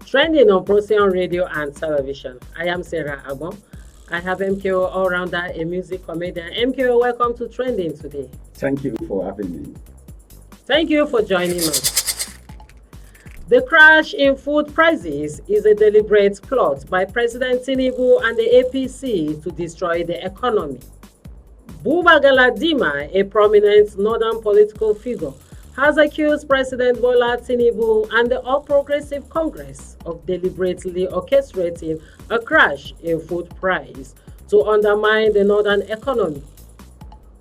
Trending on Procyon radio and television. I am Sarah Obun. I have MKO all-rounder, a music comedian. MKO, welcome to Trending today. Thank you for having me. Thank you for joining us. The crash in food prices is a deliberate plot by President Tinunbu and the APC to destroy the economy. Buba Galadima, a prominent northern political figure, has accused President Bola Tinubu and the All Progressive Congress of deliberately orchestrating a crash in food price to undermine the northern economy.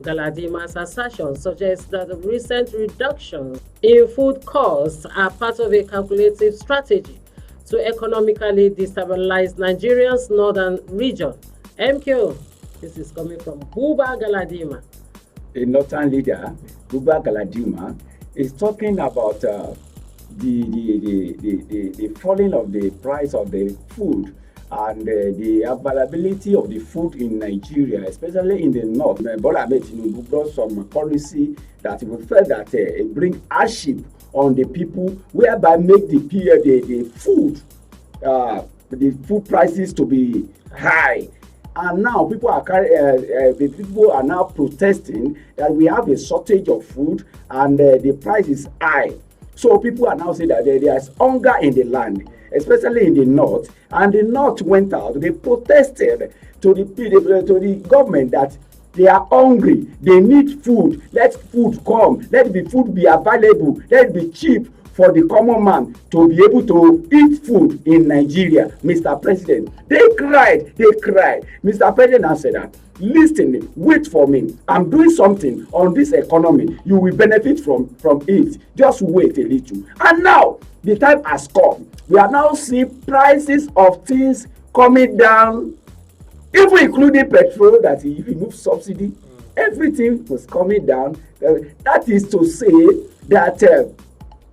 Galadima's assertion suggests that the recent reductions in food costs are part of a calculated strategy to economically destabilize Nigeria's northern region. MQ, this is coming from Buba Galadima. A northern leader, Buba Galadima, is talking about the falling of the price of the food and the availability of the food in Nigeria, especially in the north. Bola Tinubu brought some policy that we felt that it bring hardship on the people, whereby make the food prices to be high. And now people are now protesting that we have a shortage of food and the price is high. So people are now saying that there is hunger in the land, especially in the north. And the north went out. They protested to the government that they are hungry. They need food. Let food come. Let the food be available. Let it be cheap for the common man to be able to eat food in Nigeria, Mr. President. They cried. Mr. President answered that, listen, wait for me. I'm doing something on this economy. You will benefit from it. Just wait a little. And now, the time has come. We are now seeing prices of things coming down, even including petrol that he removed subsidy. Everything was coming down. That is to say that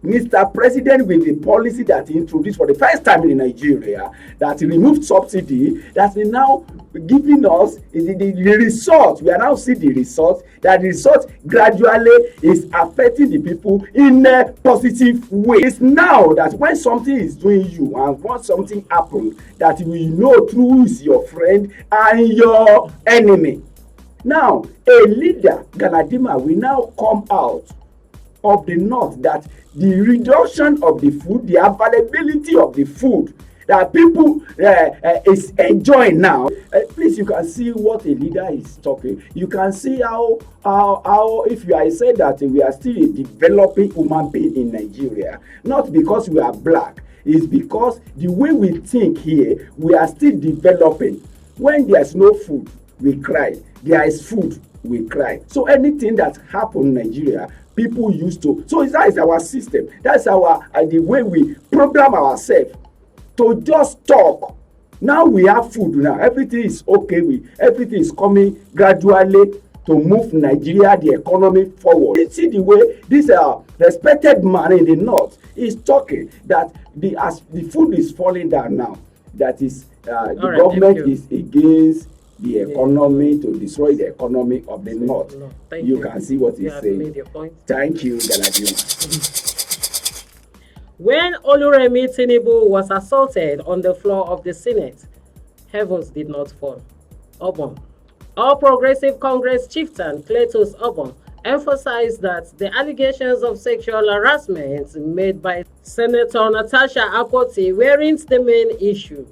Mr. President, with the policy that he introduced for the first time in Nigeria, that he removed subsidy, that he now giving us the result. We are now seeing the result, that the result gradually is affecting the people in a positive way. It's now that when something is doing you and when something happens, that we know who is your friend and your enemy. Now, a leader, Galadima, will now come out of the north that the reduction of the food, the availability of the food that people is enjoying now. Please, you can see what a leader is talking. You can see how if you are saying that we are still a developing human being in Nigeria, not because we are black, it's because the way we think here, we are still developing. When there's no food, we cry. There is food, we cry. So anything that happens in Nigeria, people used to. So that is our system. That's our the way we program ourselves to just talk. Now we have food. Now everything is okay. Everything is coming gradually to move Nigeria, the economy forward. You see the way this respected man in the north is talking that as the food is falling down now. That is the government is against the economy, to destroy the economy of the north. You can see what he's saying. Thank you, Galadima. When Oluremi Tinunbu was assaulted on the floor of the Senate, heavens did not fall. Obun. All Progressive Congress chieftain Cletus Obun emphasized that the allegations of sexual harassment made by Senator Natasha Akpoti weren't the main issue.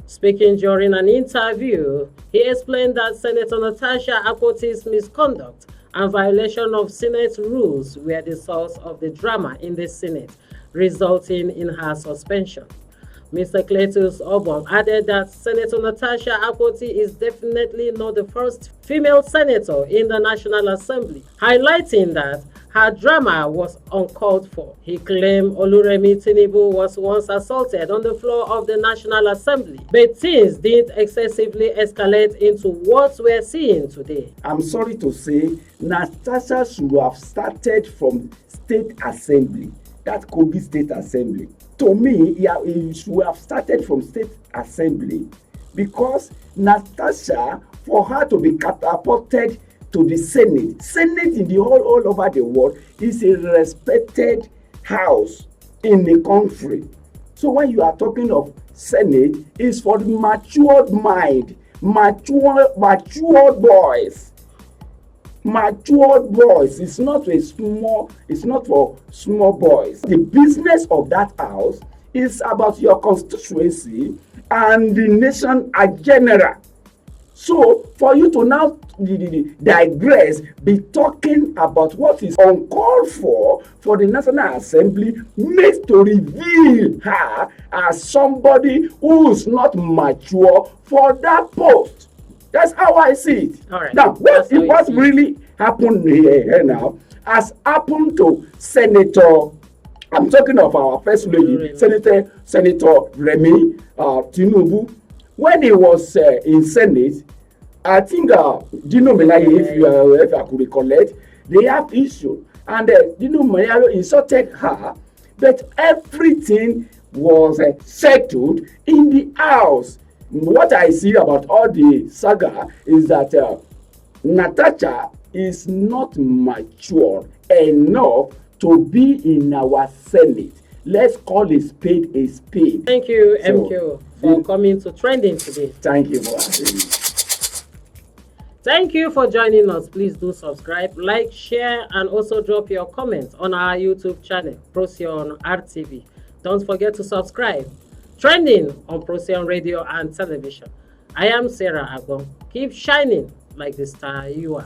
Speaking during an interview, he explained that Senator Natasha Akpoti's misconduct and violation of Senate rules were the source of the drama in the Senate, resulting in her suspension. Mr. Cletus Obun added that Senator Natasha Akpoti is definitely not the first female senator in the National Assembly, highlighting that her drama was uncalled for. He claimed Oluremi Tinunbu was once assaulted on the floor of the National Assembly, but things didn't excessively escalate into what we're seeing today. I'm sorry to say, Natasha should have started from State Assembly. That could be State Assembly. To me, he should have started from State Assembly, because Natasha, for her to be catapulted to the Senate. Senate in the all over the world is a respected house in the country. So when you are talking of Senate, it's for the matured mind, matured boys. Matured boys. It's not for small boys. The business of that house is about your constituency and the nation in general. So for you to now digress, be talking about what is uncalled for the National Assembly makes to reveal her as somebody who is not mature for that post. That's how I see it. All right. Now, what really happened here now has happened to Senator, I'm talking of our First Lady, Senator Remi Tinunbu. When he was in Senate, I think Dino Melaye, if I could recollect, they have issue. And Dino Melaye insulted her, but everything was settled in the house. What I see about all the saga is that Natasha is not mature enough to be in our Senate. Let's call a spade a spade. Thank you, MQ, for coming to Trending today. Thank you for having me. Thank you for joining us. Please do subscribe, like, share, and also drop your comments on our YouTube channel, Procyon RTV. Don't forget to subscribe. Trending on Procyon Radio and Television. I am Sarah Agon. Keep shining like the star you are.